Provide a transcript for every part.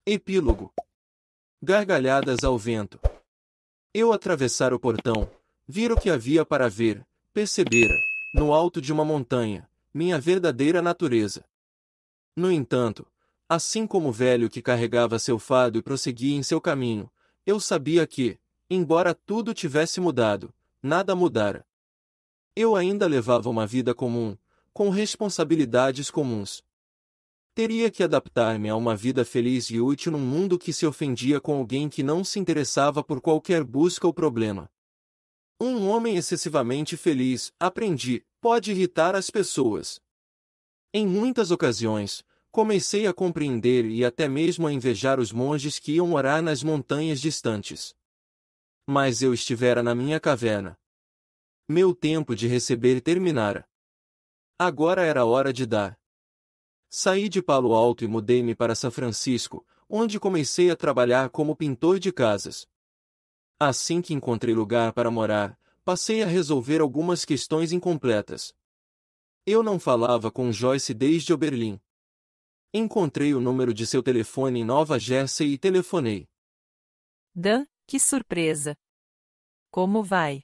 Epílogo. Gargalhadas ao vento. Eu atravessara o portão, vira o que havia para ver, percebera, no alto de uma montanha, minha verdadeira natureza. No entanto, assim como o velho que carregava seu fardo e prosseguia em seu caminho, eu sabia que, embora tudo tivesse mudado, nada mudara. Eu ainda levava uma vida comum, com responsabilidades comuns. Teria que adaptar-me a uma vida feliz e útil num mundo que se ofendia com alguém que não se interessava por qualquer busca ou problema. Um homem excessivamente feliz, aprendi, pode irritar as pessoas. Em muitas ocasiões, comecei a compreender e até mesmo a invejar os monges que iam morar nas montanhas distantes. Mas eu estivera na minha caverna. Meu tempo de receber terminara. Agora era hora de dar. Saí de Palo Alto e mudei-me para São Francisco, onde comecei a trabalhar como pintor de casas. Assim que encontrei lugar para morar, passei a resolver algumas questões incompletas. Eu não falava com Joyce desde Oberlin. Encontrei o número de seu telefone em Nova Jersey e telefonei. Dan, que surpresa! Como vai?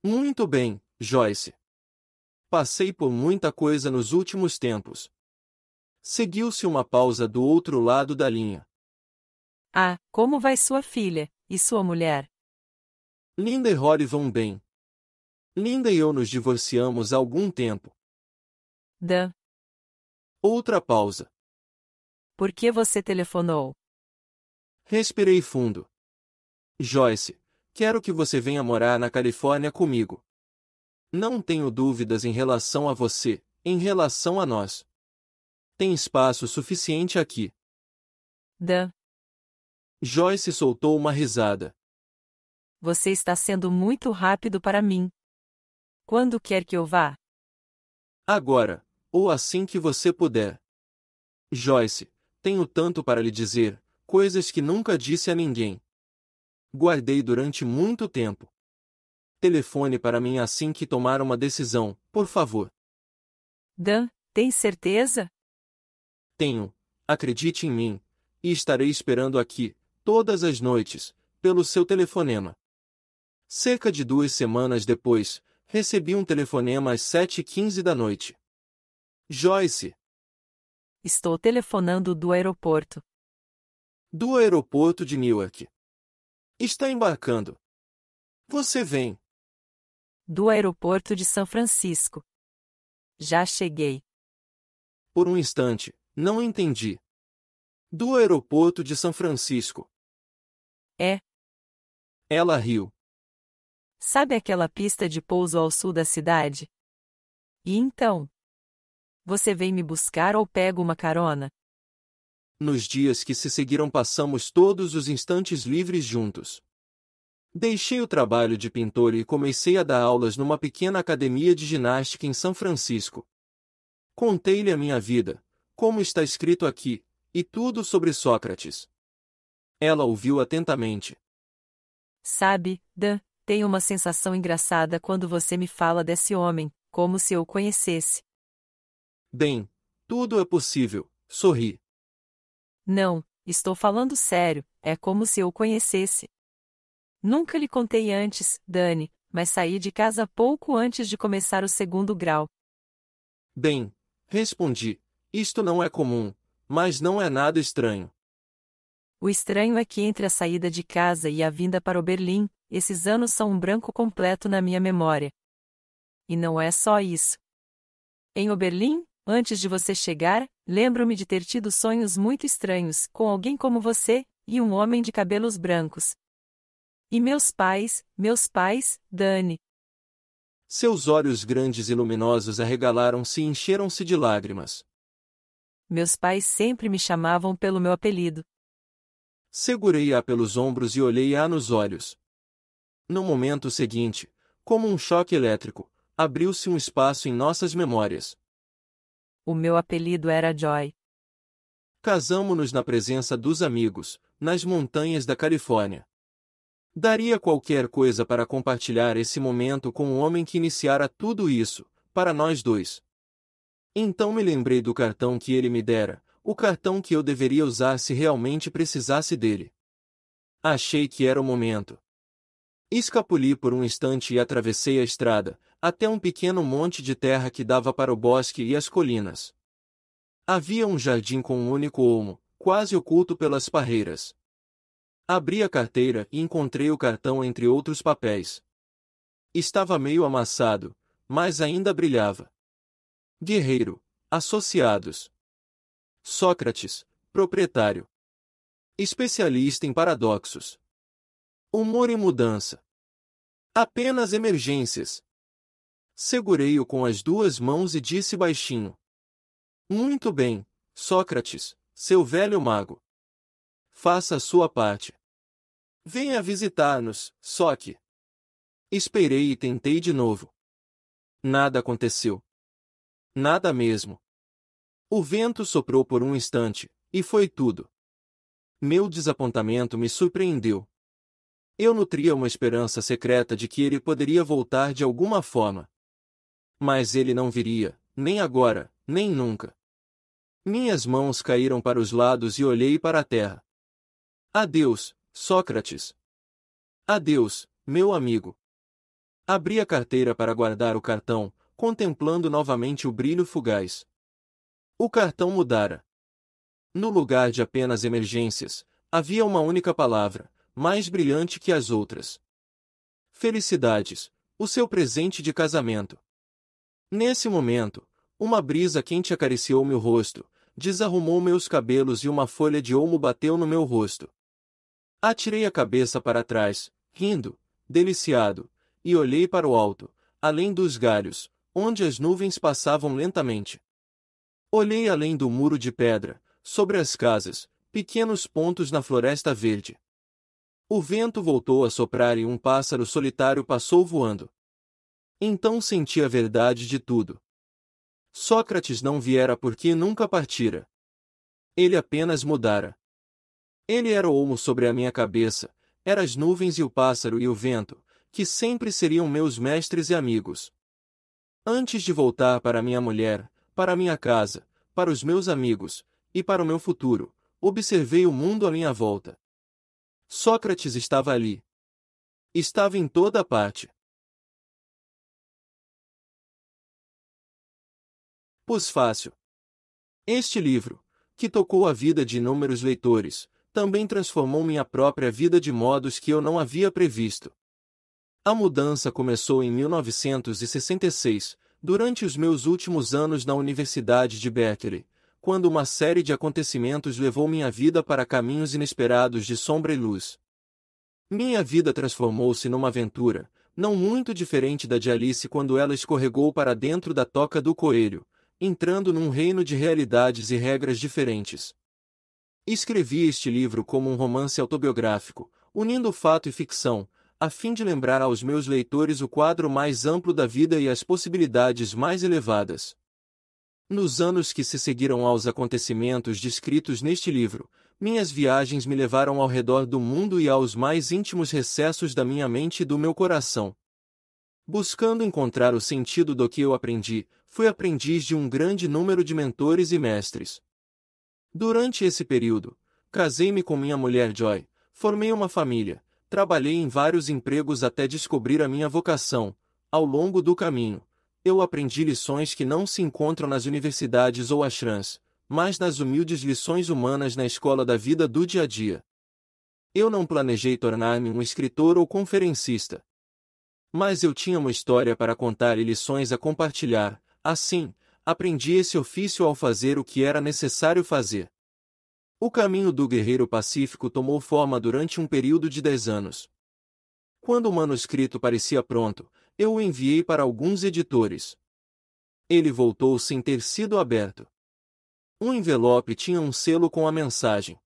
Muito bem, Joyce. Passei por muita coisa nos últimos tempos. Seguiu-se uma pausa do outro lado da linha. Ah, como vai sua filha, e sua mulher? Linda e Rory vão bem. Linda e eu nos divorciamos há algum tempo. Dan, Outra pausa. por que você telefonou? Respirei fundo. Joyce, quero que você venha morar na Califórnia comigo. Não tenho dúvidas em relação a você, em relação a nós. Tem espaço suficiente aqui. Dan, Joyce soltou uma risada. você está sendo muito rápido para mim. Quando quer que eu vá? Agora, ou assim que você puder. Joyce, tenho tanto para lhe dizer, coisas que nunca disse a ninguém. Guardei durante muito tempo. Telefone para mim assim que tomar uma decisão, por favor. Dan, tem certeza? Tenho, acredite em mim, e estarei esperando aqui, todas as noites, pelo seu telefonema. Cerca de 2 semanas depois, recebi um telefonema às 7h15 da noite. Joyce, Estou telefonando do aeroporto. do aeroporto de Newark. Está embarcando. Você vem. Do aeroporto de São Francisco. Já cheguei. Por um instante, não entendi. Do aeroporto de São Francisco. É. Ela riu. Sabe aquela pista de pouso ao sul da cidade? E então? Você vem me buscar ou pego uma carona? Nos dias que se seguiram passamos todos os instantes livres juntos. Deixei o trabalho de pintor e comecei a dar aulas numa pequena academia de ginástica em São Francisco. Contei-lhe a minha vida, como está escrito aqui, e tudo sobre Sócrates. Ela ouviu atentamente. Sabe, Dan, tenho uma sensação engraçada quando você me fala desse homem, como se eu o conhecesse. Bem, tudo é possível, sorri. Não, estou falando sério, é como se eu o conhecesse. Nunca lhe contei antes, Dani, mas saí de casa pouco antes de começar o segundo grau. Bem, respondi, isto não é comum, mas não é nada estranho. O estranho é que entre a saída de casa e a vinda para Oberlin, esses anos são um branco completo na minha memória. E não é só isso. Em Oberlin, antes de você chegar, lembro-me de ter tido sonhos muito estranhos com alguém como você, e um homem de cabelos brancos. E meus pais, Dani. Seus olhos grandes e luminosos arregalaram-se e encheram-se de lágrimas. Meus pais sempre me chamavam pelo meu apelido. Segurei-a pelos ombros e olhei-a nos olhos. No momento seguinte, como um choque elétrico, abriu-se um espaço em nossas memórias. O meu apelido era Joy. Casamo-nos na presença dos amigos, nas montanhas da Califórnia. Daria qualquer coisa para compartilhar esse momento com o homem que iniciara tudo isso, para nós dois. Então me lembrei do cartão que ele me dera, o cartão que eu deveria usar se realmente precisasse dele. Achei que era o momento. Escapuli por um instante e atravessei a estrada, até um pequeno monte de terra que dava para o bosque e as colinas. Havia um jardim com um único olmo, quase oculto pelas parreiras. Abri a carteira e encontrei o cartão entre outros papéis. Estava meio amassado, mas ainda brilhava. Guerreiro, Associados. Sócrates, proprietário. Especialista em paradoxos. Humor em mudança. Apenas emergências. Segurei-o com as duas mãos e disse baixinho: Muito bem, Sócrates, seu velho mago. Faça a sua parte. Venha visitar-nos, Sóque. Esperei e tentei de novo. Nada aconteceu. Nada mesmo. O vento soprou por um instante, e foi tudo. Meu desapontamento me surpreendeu. Eu nutria uma esperança secreta de que ele poderia voltar de alguma forma. Mas ele não viria, nem agora, nem nunca. Minhas mãos caíram para os lados e olhei para a terra. Adeus, Sócrates. Adeus, meu amigo. Abri a carteira para guardar o cartão, contemplando novamente o brilho fugaz. O cartão mudara. No lugar de apenas emergências, havia uma única palavra, mais brilhante que as outras. Felicidades, o seu presente de casamento. Nesse momento, uma brisa quente acariciou meu rosto, desarrumou meus cabelos e uma folha de olmo bateu no meu rosto. Atirei a cabeça para trás, rindo, deliciado, e olhei para o alto, além dos galhos, onde as nuvens passavam lentamente. Olhei além do muro de pedra, sobre as casas, pequenos pontos na floresta verde. O vento voltou a soprar e um pássaro solitário passou voando. Então senti a verdade de tudo. Sócrates não viera porque nunca partira. Ele apenas mudara. Ele era o olmo sobre a minha cabeça, era as nuvens e o pássaro e o vento, que sempre seriam meus mestres e amigos. Antes de voltar para minha mulher, para minha casa, para os meus amigos, e para o meu futuro, observei o mundo à minha volta. Sócrates estava ali. Estava em toda parte. Pós-fácil. Este livro, que tocou a vida de inúmeros leitores, também transformou minha própria vida de modos que eu não havia previsto. A mudança começou em 1966, durante os meus últimos anos na Universidade de Berkeley, quando uma série de acontecimentos levou minha vida para caminhos inesperados de sombra e luz. Minha vida transformou-se numa aventura, não muito diferente da de Alice quando ela escorregou para dentro da toca do coelho, entrando num reino de realidades e regras diferentes. Escrevi este livro como um romance autobiográfico, unindo fato e ficção, a fim de lembrar aos meus leitores o quadro mais amplo da vida e as possibilidades mais elevadas. Nos anos que se seguiram aos acontecimentos descritos neste livro, minhas viagens me levaram ao redor do mundo e aos mais íntimos recessos da minha mente e do meu coração. Buscando encontrar o sentido do que eu aprendi, fui aprendiz de um grande número de mentores e mestres. Durante esse período, casei-me com minha mulher Joy, formei uma família, trabalhei em vários empregos até descobrir a minha vocação. Ao longo do caminho, eu aprendi lições que não se encontram nas universidades ou ashrams, mas nas humildes lições humanas na escola da vida do dia a dia. Eu não planejei tornar-me um escritor ou conferencista. Mas eu tinha uma história para contar e lições a compartilhar, assim, aprendi esse ofício ao fazer o que era necessário fazer. O caminho do guerreiro pacífico tomou forma durante um período de 10 anos. Quando o manuscrito parecia pronto, eu o enviei para alguns editores. Ele voltou sem ter sido aberto. Um envelope tinha um selo com a mensagem: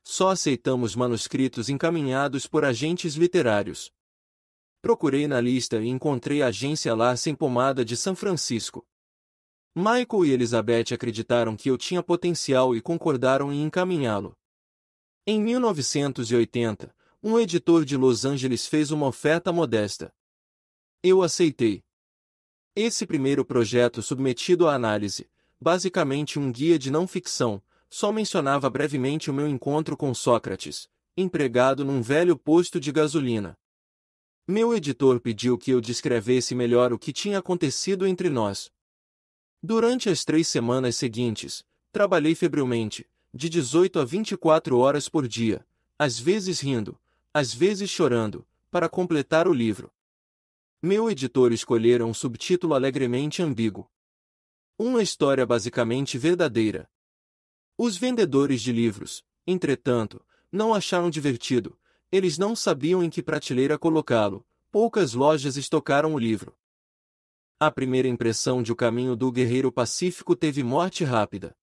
Só aceitamos manuscritos encaminhados por agentes literários. Procurei na lista e encontrei a agência Larsen Pomada de São Francisco. Michael e Elizabeth acreditaram que eu tinha potencial e concordaram em encaminhá-lo. Em 1980, um editor de Los Angeles fez uma oferta modesta. Eu aceitei. Esse primeiro projeto submetido à análise, basicamente um guia de não-ficção, só mencionava brevemente o meu encontro com Sócrates, empregado num velho posto de gasolina. Meu editor pediu que eu descrevesse melhor o que tinha acontecido entre nós. Durante as 3 semanas seguintes, trabalhei febrilmente, de 18 a 24 horas por dia, às vezes rindo, às vezes chorando, para completar o livro. Meu editor escolhera um subtítulo alegremente ambíguo. Uma história basicamente verdadeira. Os vendedores de livros, entretanto, não acharam divertido, eles não sabiam em que prateleira colocá-lo, poucas lojas estocaram o livro. A primeira impressão de O Caminho do Guerreiro Pacífico teve morte rápida.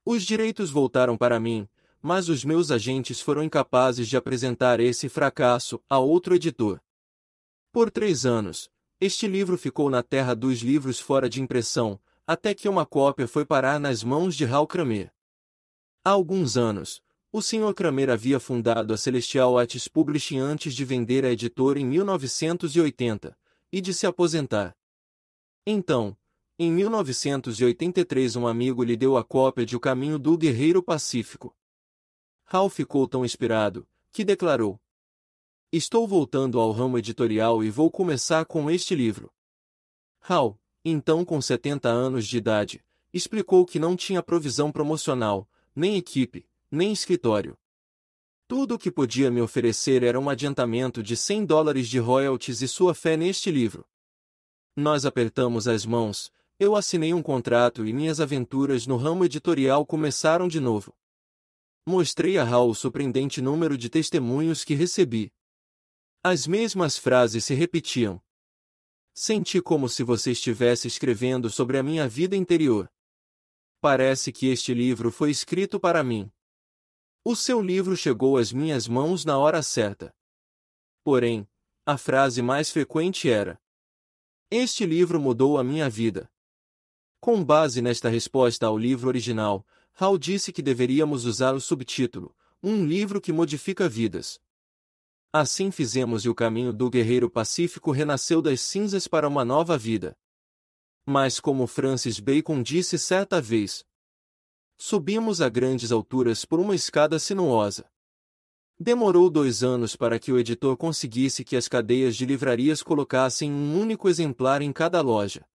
Os direitos voltaram para mim, mas os meus agentes foram incapazes de apresentar esse fracasso a outro editor. Por 3 anos, este livro ficou na terra dos livros fora de impressão, até que uma cópia foi parar nas mãos de Hal Kramer. Há alguns anos, o Sr. Kramer havia fundado a Celestial Arts Publishing antes de vender a editora em 1980, e de se aposentar. Então, em 1983 um amigo lhe deu a cópia de O Caminho do Guerreiro Pacífico. Hal ficou tão inspirado, que declarou: "Estou voltando ao ramo editorial e vou começar com este livro." Hal, então com 70 anos de idade, explicou que não tinha provisão promocional, nem equipe, nem escritório. Tudo o que podia me oferecer era um adiantamento de $100 de royalties e sua fé neste livro. Nós apertamos as mãos, eu assinei um contrato e minhas aventuras no ramo editorial começaram de novo. Mostrei a Hal o surpreendente número de testemunhos que recebi. As mesmas frases se repetiam. Senti como se você estivesse escrevendo sobre a minha vida interior. Parece que este livro foi escrito para mim. O seu livro chegou às minhas mãos na hora certa. Porém, a frase mais frequente era: "Este livro mudou a minha vida." Com base nesta resposta ao livro original, Hal disse que deveríamos usar o subtítulo, "Um livro que modifica vidas." Assim fizemos e O Caminho do Guerreiro Pacífico renasceu das cinzas para uma nova vida. Mas como Francis Bacon disse certa vez, subimos a grandes alturas por uma escada sinuosa. Demorou 2 anos para que o editor conseguisse que as cadeias de livrarias colocassem um único exemplar em cada loja.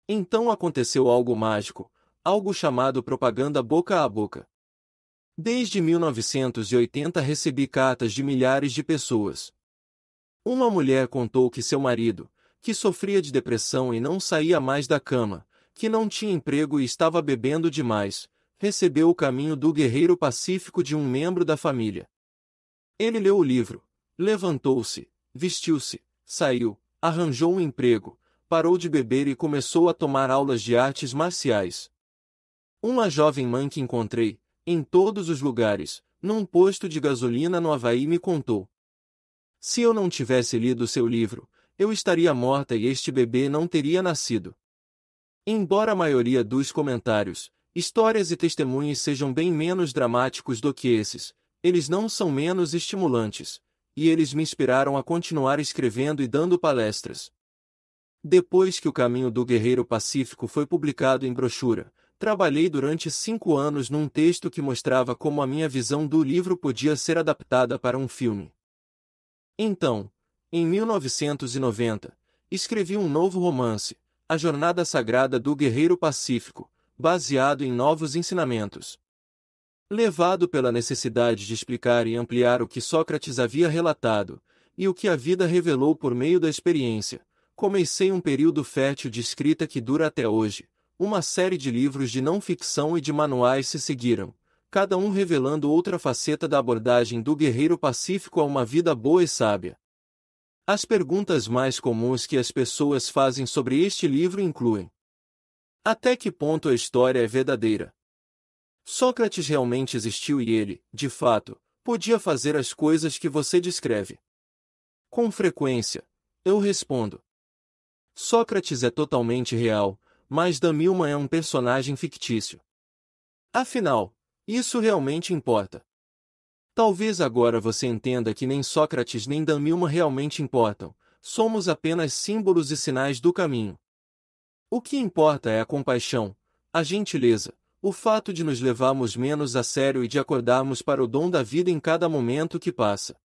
Então aconteceu algo mágico, algo chamado propaganda boca a boca. Desde 1980 recebi cartas de milhares de pessoas. Uma mulher contou que seu marido, que sofria de depressão e não saía mais da cama, que não tinha emprego e estava bebendo demais, recebeu O Caminho do Guerreiro Pacífico de um membro da família. Ele leu o livro, levantou-se, vestiu-se, saiu, arranjou um emprego, parou de beber e começou a tomar aulas de artes marciais. Uma jovem mãe que encontrei, em todos os lugares, num posto de gasolina no Havaí me contou: "Se eu não tivesse lido seu livro, eu estaria morta e este bebê não teria nascido." Embora a maioria dos comentários, histórias e testemunhos sejam bem menos dramáticos do que esses, eles não são menos estimulantes, e eles me inspiraram a continuar escrevendo e dando palestras. Depois que O Caminho do Guerreiro Pacífico foi publicado em brochura, trabalhei durante 5 anos num texto que mostrava como a minha visão do livro podia ser adaptada para um filme. Então, em 1990, escrevi um novo romance, A Jornada Sagrada do Guerreiro Pacífico, baseado em novos ensinamentos. Levado pela necessidade de explicar e ampliar o que Sócrates havia relatado, e o que a vida revelou por meio da experiência, comecei um período fértil de escrita que dura até hoje. Uma série de livros de não-ficção e de manuais se seguiram, cada um revelando outra faceta da abordagem do guerreiro pacífico a uma vida boa e sábia. As perguntas mais comuns que as pessoas fazem sobre este livro incluem: até que ponto a história é verdadeira? Sócrates realmente existiu e ele, de fato, podia fazer as coisas que você descreve? Com frequência, eu respondo: Sócrates é totalmente real, mas Dan Millman é um personagem fictício. Afinal, isso realmente importa. Talvez agora você entenda que nem Sócrates nem Dan Millman realmente importam, somos apenas símbolos e sinais do caminho. O que importa é a compaixão, a gentileza, o fato de nos levarmos menos a sério e de acordarmos para o dom da vida em cada momento que passa.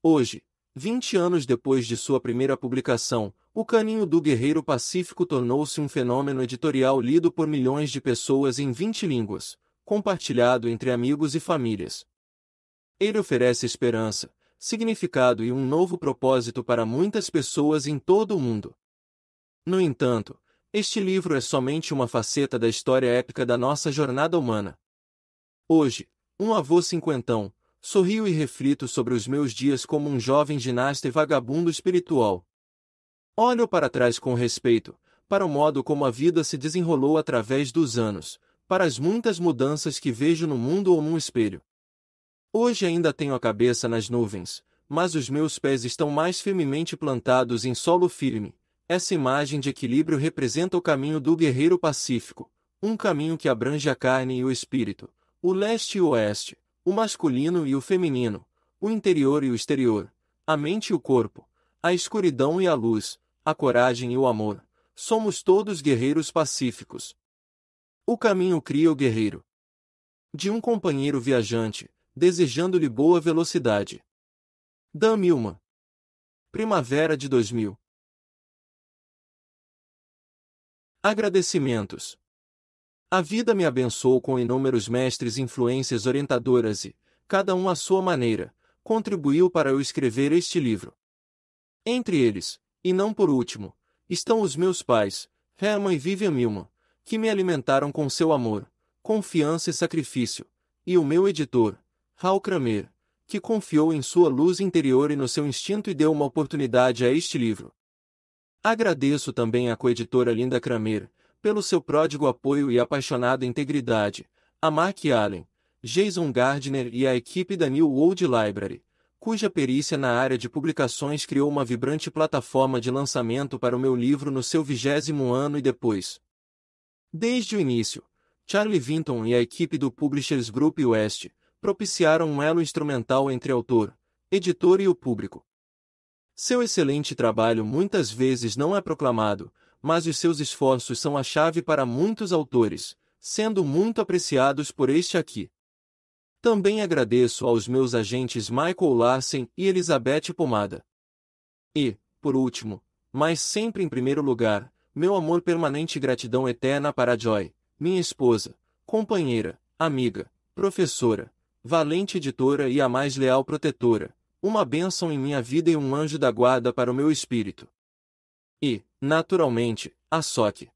Hoje, 20 anos depois de sua primeira publicação, O Caminho do Guerreiro Pacífico tornou-se um fenômeno editorial lido por milhões de pessoas em 20 línguas, compartilhado entre amigos e famílias. Ele oferece esperança, significado e um novo propósito para muitas pessoas em todo o mundo. No entanto, este livro é somente uma faceta da história épica da nossa jornada humana. Hoje, um avô cinquentão, sorrio e reflito sobre os meus dias como um jovem ginasta e vagabundo espiritual. Olho para trás com respeito, para o modo como a vida se desenrolou através dos anos, para as muitas mudanças que vejo no mundo ou num espelho. Hoje ainda tenho a cabeça nas nuvens, mas os meus pés estão mais firmemente plantados em solo firme. Essa imagem de equilíbrio representa o caminho do guerreiro pacífico, um caminho que abrange a carne e o espírito, o leste e o oeste, o masculino e o feminino, o interior e o exterior, a mente e o corpo, a escuridão e a luz, a coragem e o amor. Somos todos guerreiros pacíficos. O caminho cria o guerreiro. De um companheiro viajante, desejando-lhe boa velocidade. Dan Millman. Primavera de 2000. Agradecimentos. A vida me abençoou com inúmeros mestres e influências orientadoras e, cada um à sua maneira, contribuiu para eu escrever este livro. Entre eles, e não por último, estão os meus pais, Herman e Vivian Millman, que me alimentaram com seu amor, confiança e sacrifício, e o meu editor, Hal Kramer, que confiou em sua luz interior e no seu instinto e deu uma oportunidade a este livro. Agradeço também à coeditora Linda Kramer, pelo seu pródigo apoio e apaixonada integridade, a Mark Allen, Jason Gardner e à equipe da New World Library, cuja perícia na área de publicações criou uma vibrante plataforma de lançamento para o meu livro no seu 20º ano e depois. Desde o início, Charlie Vinton e a equipe do Publishers Group West propiciaram um elo instrumental entre autor, editor e o público. Seu excelente trabalho muitas vezes não é proclamado, mas os seus esforços são a chave para muitos autores, sendo muito apreciados por este aqui. Também agradeço aos meus agentes Michael Larsen e Elizabeth Pomada. E, por último, mas sempre em primeiro lugar, meu amor permanente e gratidão eterna para Joy, minha esposa, companheira, amiga, professora, valente editora e a mais leal protetora, uma bênção em minha vida e um anjo da guarda para o meu espírito. E, naturalmente, a Sock.